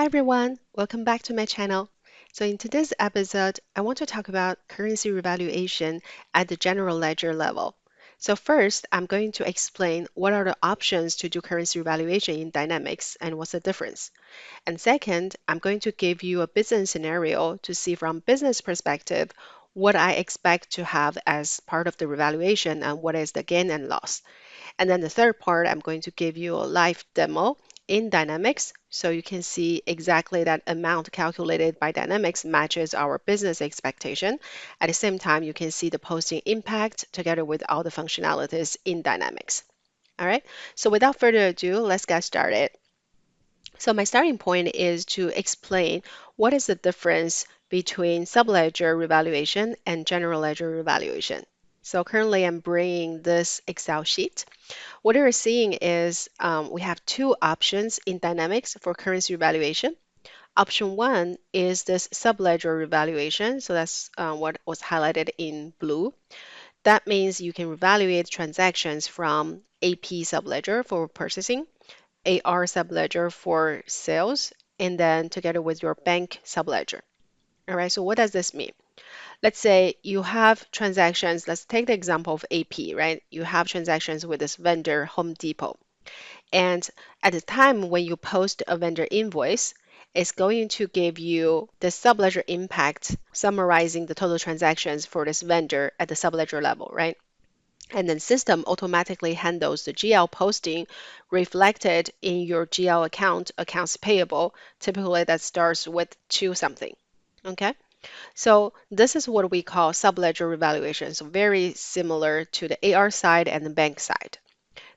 everyone, welcome back to my channel. So in today's episode, I want to talk about currency revaluation at the general ledger level. So first, I'm going to explain what are the options to do currency revaluation in Dynamics and what's the difference. And second, I'm going to give you a business scenario to see from business perspective what I expect to have as part of the revaluation and what is the gain and loss. And then the third part, I'm going to give you a live demo in Dynamics so you can see exactly that amount calculated by Dynamics matches our business expectation. At the same time, you can see the posting impact together with all the functionalities in Dynamics. All right, so without further ado, let's get started. So my starting point is to explain what is the difference between subledger revaluation and general ledger revaluation. So currently I'm bringing this Excel sheet. What you're seeing is we have two options in Dynamics for currency revaluation. Option one is this subledger revaluation. So that's what was highlighted in blue. That means you can revaluate transactions from AP subledger for purchasing, AR subledger for sales, and then together with your bank subledger. All right, so what does this mean? Let's say you have transactions, let's take the example of AP, right? You have transactions with this vendor, Home Depot. And at the time when you post a vendor invoice, it's going to give you the subledger impact summarizing the total transactions for this vendor at the subledger level, right? And then system automatically handles the GL posting reflected in your GL account, accounts payable. Typically that starts with 2 something. Okay? So this is what we call subledger revaluation. So very similar to the AR side and the bank side.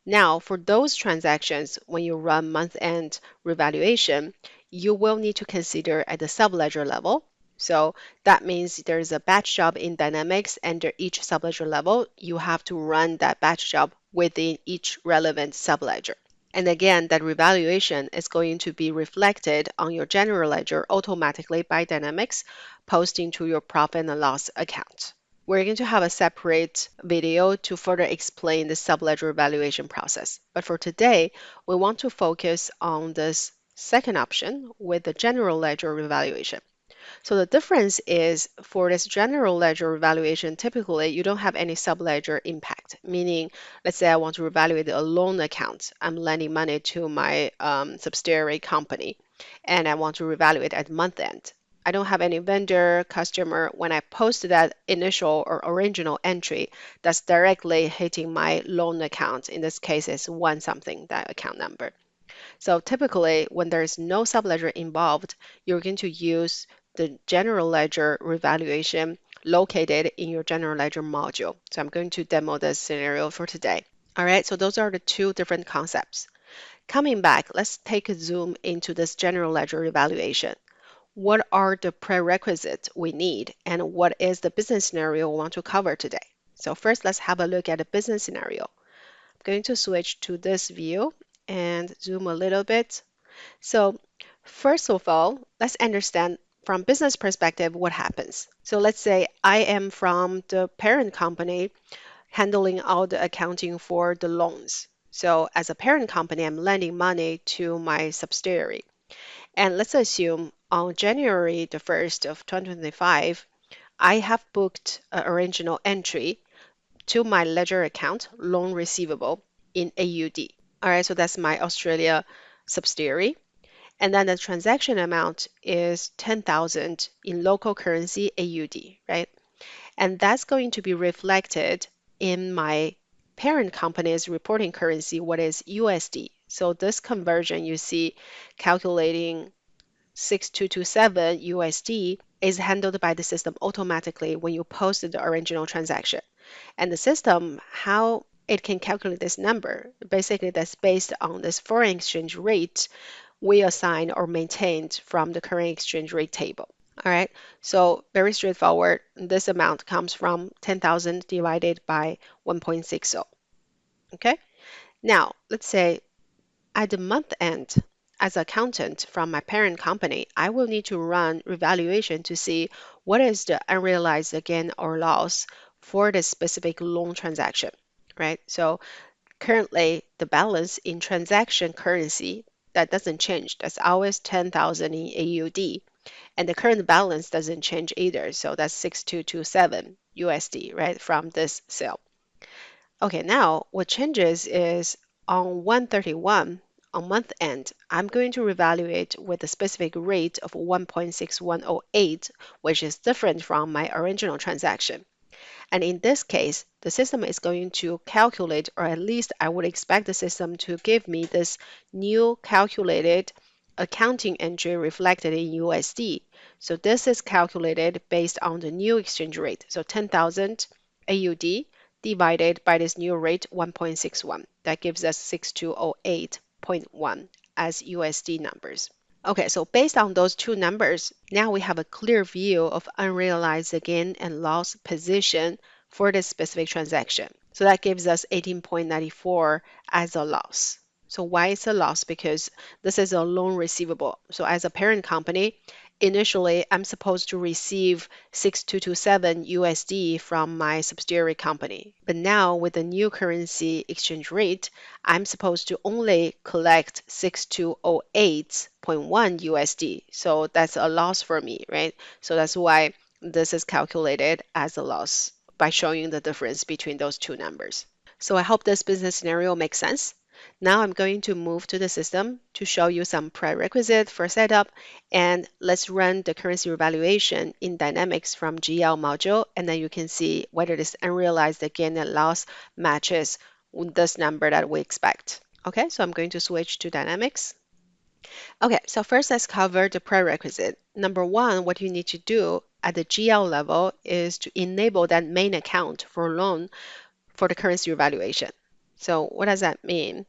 Now, for those transactions, when you run month-end revaluation, you will need to consider at the subledger level. So that means there's a batch job in Dynamics under each subledger level. You have to run that batch job within each relevant subledger. And again, that revaluation is going to be reflected on your general ledger automatically by Dynamics, posting to your profit and loss account. We're going to have a separate video to further explain the subledger evaluation process. But for today, we want to focus on this second option with the general ledger revaluation. So the difference is for this general ledger revaluation, typically you don't have any subledger impact, meaning let's say I want to revaluate a loan account. I'm lending money to my subsidiary company and I want to revaluate at month end. I don't have any vendor, customer. When I post that initial or original entry, that's directly hitting my loan account. In this case, it's one something, that account number. So typically, when there's no subledger involved, you're going to use the general ledger revaluation located in your general ledger module. So I'm going to demo this scenario for today. All right, so those are the two different concepts. Coming back, let's take a zoom into this general ledger evaluation. What are the prerequisites we need, and what is the business scenario we want to cover today? So first, let's have a look at a business scenario. I'm going to switch to this view and zoom a little bit. So first of all, let's understand from business perspective what happens. So let's say I am from the parent company handling all the accounting for the loans. So as a parent company, I'm lending money to my subsidiary. And let's assume on January the 1st of 2025, I have booked an original entry to my ledger account, loan receivable in AUD. All right, so that's my Australia subsidiary. And then the transaction amount is 10,000 in local currency AUD, right? And that's going to be reflected in my parent company's reporting currency, what is USD. So this conversion you see calculating 6227 USD is handled by the system automatically when you post the original transaction. And the system, how it can calculate this number, basically that's based on this foreign exchange rate we assign or maintained from the current exchange rate table. All right, so very straightforward. This amount comes from 10,000 divided by 1.60. Okay, now let's say at the month end, as accountant from my parent company, I will need to run revaluation to see what is the unrealized gain or loss for the specific loan transaction, right? So currently, the balance in transaction currency that doesn't change. That's always 10,000 in AUD. And the current balance doesn't change either. So that's 6227 USD, right, from this sale. Okay, now what changes is on 131, on month end, I'm going to revaluate with a specific rate of 1.6108, which is different from my original transaction. And in this case, the system is going to calculate, or at least I would expect the system to give me this new calculated accounting entry reflected in USD. So this is calculated based on the new exchange rate. So 10,000 AUD divided by this new rate 1.61. That gives us 6208.1 as USD numbers. Okay, so based on those two numbers, now we have a clear view of unrealized gain and loss position for this specific transaction. So that gives us 18.94 as a loss. So why it's a loss? Because this is a loan receivable. So as a parent company, initially I'm supposed to receive 6227 USD from my subsidiary company. But now with the new currency exchange rate, I'm supposed to only collect 6208.1 USD. So that's a loss for me, right? So that's why this is calculated as a loss by showing the difference between those two numbers. So I hope this business scenario makes sense. Now I'm going to move to the system to show you some prerequisites for setup, and let's run the currency revaluation in Dynamics from GL module, and then you can see whether this unrealized gain and loss matches this number that we expect. Okay, so I'm going to switch to Dynamics. Okay, so first let's cover the prerequisite. Number one, what you need to do at the GL level is to enable that main account for loan for the currency revaluation. So what does that mean?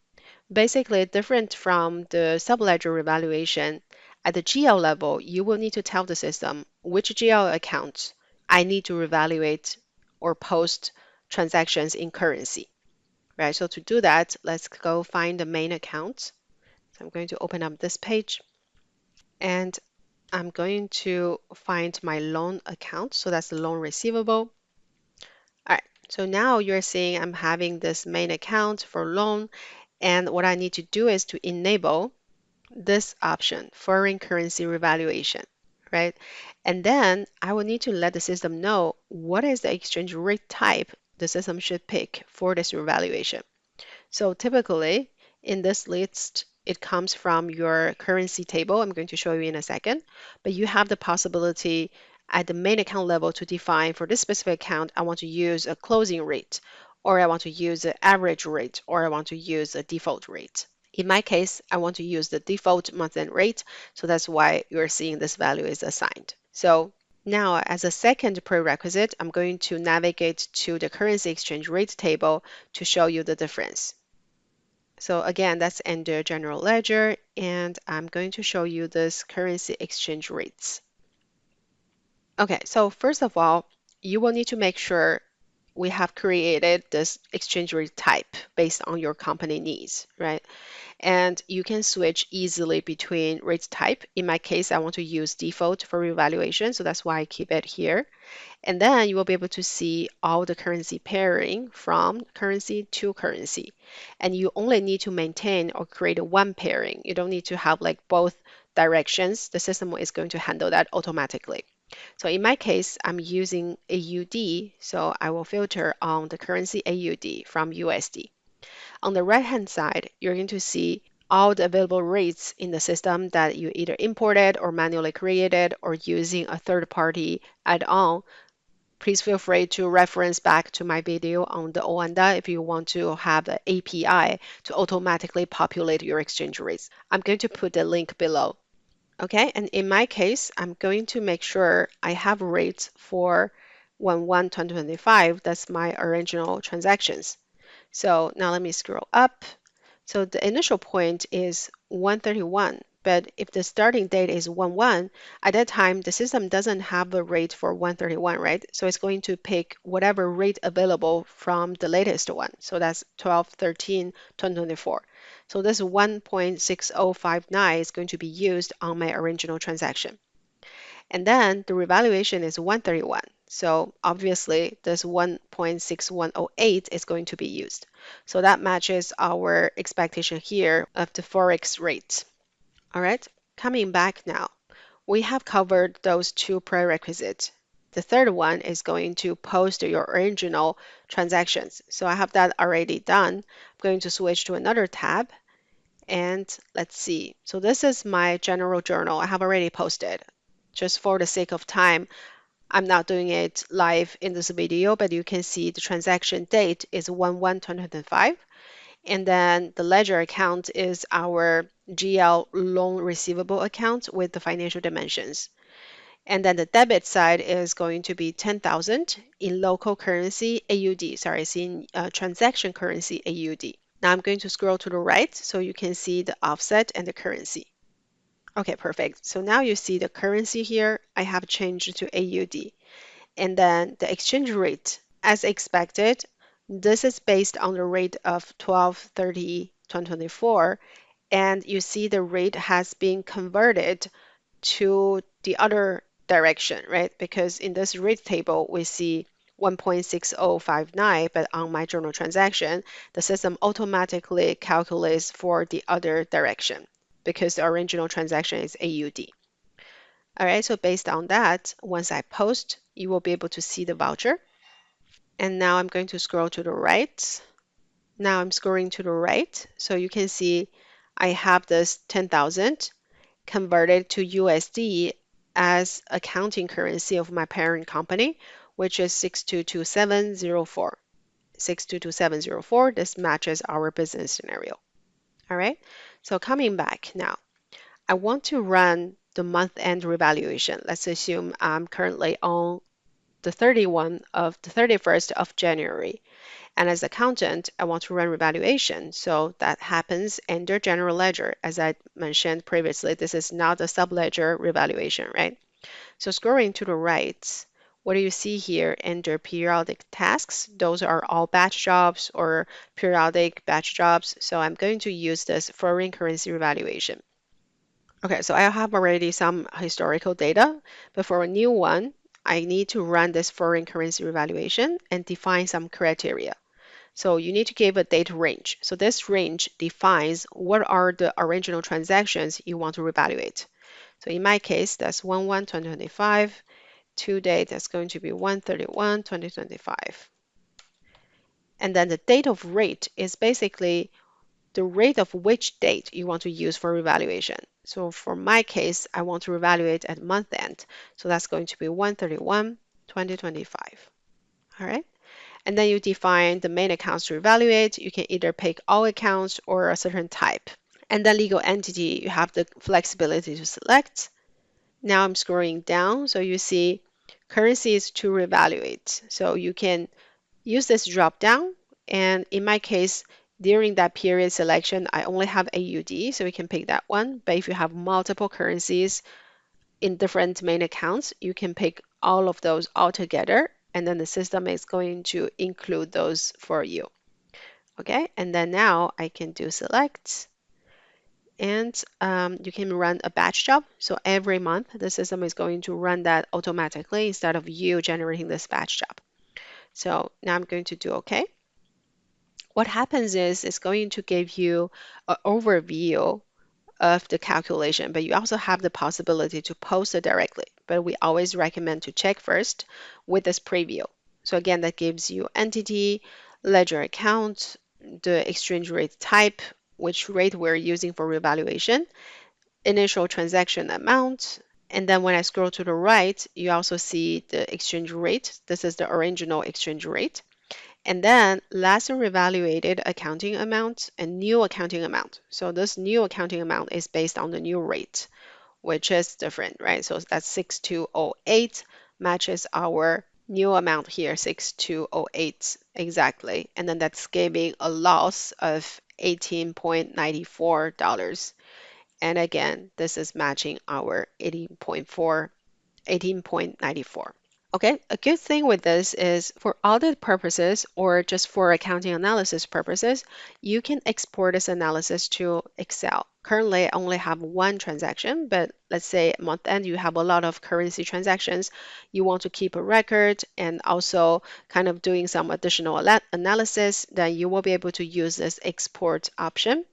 Basically, different from the subledger revaluation, at the GL level, you will need to tell the system which GL accounts I need to revaluate or post transactions in currency, right? So to do that, let's go find the main account. So I'm going to open up this page and I'm going to find my loan account. So that's the loan receivable. All right, so now you're seeing I'm having this main account for loan, and what I need to do is to enable this option, foreign currency revaluation, right? And then I will need to let the system know what is the exchange rate type the system should pick for this revaluation. So typically in this list, it comes from your currency table. I'm going to show you in a second, but you have the possibility at the main account level to define for this specific account, I want to use a closing rate, or I want to use an average rate, or I want to use a default rate. In my case, I want to use the default month-end rate, so that's why you're seeing this value is assigned. So now, as a second prerequisite, I'm going to navigate to the currency exchange rate table to show you the difference. So again, that's under General Ledger, and I'm going to show you this currency exchange rates. Okay, so first of all, you will need to make sure we have created this exchange rate type based on your company needs, right? And you can switch easily between rate type. In my case, I want to use default for revaluation, so that's why I keep it here. And then you will be able to see all the currency pairing from currency to currency. And you only need to maintain or create one pairing. You don't need to have like both directions. The system is going to handle that automatically. So in my case, I'm using AUD, so I will filter on the currency AUD from USD. On the right-hand side, you're going to see all the available rates in the system that you either imported or manually created or using a third-party add-on. Please feel free to reference back to my video on the Oanda if you want to have the API to automatically populate your exchange rates. I'm going to put the link below. Okay, and in my case, I'm going to make sure I have rates for 1/1/2025. That's my original transactions. So now let me scroll up. So the initial point is 131, but if the starting date is 1/1, at that time the system doesn't have a rate for 131, right? So it's going to pick whatever rate available from the latest one. So that's 12/13/2024. So this 1.6059 is going to be used on my original transaction. And then the revaluation is 131. So obviously this 1.6108 is going to be used. So that matches our expectation here of the Forex rate. All right, coming back now, we have covered those two prerequisites. The third one is going to post your original transactions. So I have that already done. I'm going to switch to another tab and let's see. So this is my general journal. I have already posted. Just for the sake of time, I'm not doing it live in this video, but you can see the transaction date is 1/1/2025. And then the ledger account is our GL loan receivable account with the financial dimensions. And then the debit side is going to be 10,000 in local currency AUD. Sorry, it's in transaction currency AUD. Now I'm going to scroll to the right so you can see the offset and the currency. Okay, perfect. So now you see the currency here. I have changed to AUD. And then the exchange rate, as expected, this is based on the rate of 12/30/2024. And you see the rate has been converted to the other direction, right? Because in this rate table, we see 1.6059, but on my journal transaction, the system automatically calculates for the other direction because the original transaction is AUD. All right, so based on that, once I post, you will be able to see the voucher. And now I'm going to scroll to the right. Now I'm scrolling to the right, so you can see I have this 10,000 converted to USD as accounting currency of my parent company, which is 622704. 622704, this matches our business scenario. All right, so coming back now, I want to run the month-end revaluation. Let's assume I'm currently on the 31st of January. And as accountant, I want to run revaluation. So that happens under general ledger. As I mentioned previously, this is not a subledger revaluation, right? So scrolling to the right, what do you see here under periodic tasks? Those are all batch jobs or periodic batch jobs. So I'm going to use this foreign currency revaluation. Okay, so I have already some historical data, but for a new one, I need to run this foreign currency revaluation and define some criteria. So you need to give a date range. So this range defines what are the original transactions you want to revaluate. So in my case, that's 1/1/2025. To date, that's going to be 1/31/2025. And then the date of rate is basically the rate of which date you want to use for revaluation. So for my case, I want to revaluate at month end. So that's going to be 1/31/2025. All right. And then you define the main accounts to evaluate. You can either pick all accounts or a certain type. And then legal entity, you have the flexibility to select. Now I'm scrolling down, so you see currencies to reevaluate. So you can use this drop down. And in my case, during that period selection, I only have AUD, so we can pick that one. But if you have multiple currencies in different main accounts, you can pick all of those all together, and then the system is going to include those for you. Okay, and then now I can do select, and you can run a batch job. So every month, the system is going to run that automatically instead of you generating this batch job. So now I'm going to do OK. What happens is it's going to give you an overview of the calculation, but you also have the possibility to post it directly. But we always recommend to check first with this preview. So again, that gives you entity, ledger account, the exchange rate type, which rate we're using for revaluation, initial transaction amount, and then when I scroll to the right, you also see the exchange rate. This is the original exchange rate. And then last revaluated accounting amount and new accounting amount. So this new accounting amount is based on the new rate, which is different, right? So that's 6208 matches our new amount here, 6208 exactly. And then that's giving a loss of $18.94. And again, this is matching our 18.94. Okay, a good thing with this is for audit purposes or just for accounting analysis purposes, you can export this analysis to Excel. Currently, I only have one transaction, but let's say month end, you have a lot of currency transactions. You want to keep a record and also kind of doing some additional analysis, then you will be able to use this export option.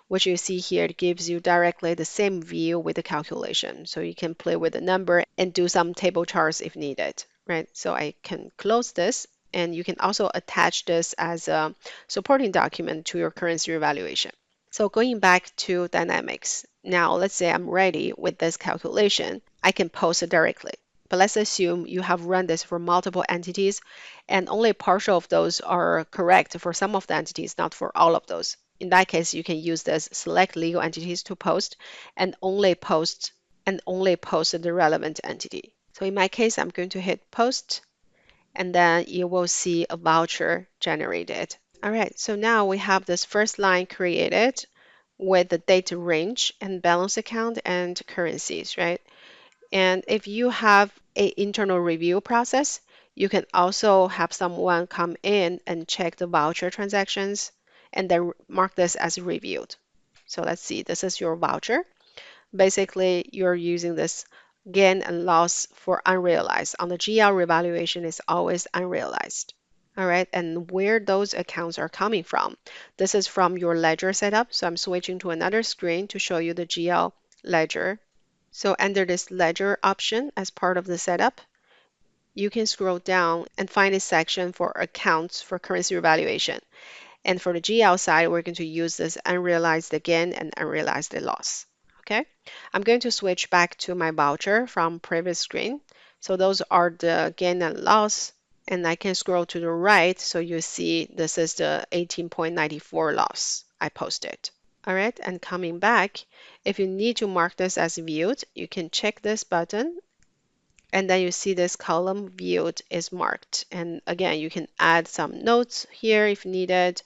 What you see here, it gives you directly the same view with the calculation. So you can play with the number and do some table charts if needed, right? So I can close this, and you can also attach this as a supporting document to your currency revaluation. So going back to Dynamics, now let's say I'm ready with this calculation, I can post it directly. But let's assume you have run this for multiple entities and only partial of those are correct for some of the entities, not for all of those. In that case, you can use this select legal entities to post and only post the relevant entity. So in my case, I'm going to hit post, and then you will see a voucher generated. All right, so now we have this first line created with the date range and balance account and currencies, right? And if you have an internal review process, you can also have someone come in and check the voucher transactions and then mark this as reviewed. So let's see, this is your voucher. Basically, you're using this gain and loss for unrealized. On the GL revaluation, is always unrealized. All right, and where those accounts are coming from. This is from your ledger setup. So I'm switching to another screen to show you the GL ledger. So under this ledger option as part of the setup, you can scroll down and find a section for accounts for currency revaluation. And for the GL side, we're going to use this unrealized gain and unrealized loss. Okay, I'm going to switch back to my voucher from previous screen. So those are the gain and loss, and I can scroll to the right so you see this is the 18.94 loss I posted. All right, and coming back, if you need to mark this as viewed, you can check this button, and then you see this column viewed is marked. And again, you can add some notes here if needed,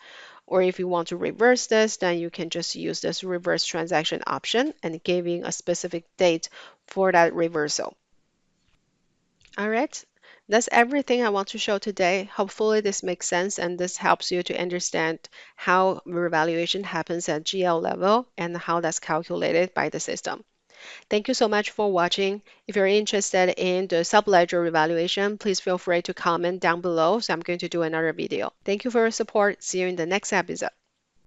or if you want to reverse this, then you can just use this reverse transaction option and giving a specific date for that reversal. All right, that's everything I want to show today. Hopefully this makes sense and this helps you to understand how revaluation happens at GL level and how that's calculated by the system. Thank you so much for watching. If you're interested in the subledger revaluation, please feel free to comment down below. So I'm going to do another video. Thank you for your support. See you in the next episode.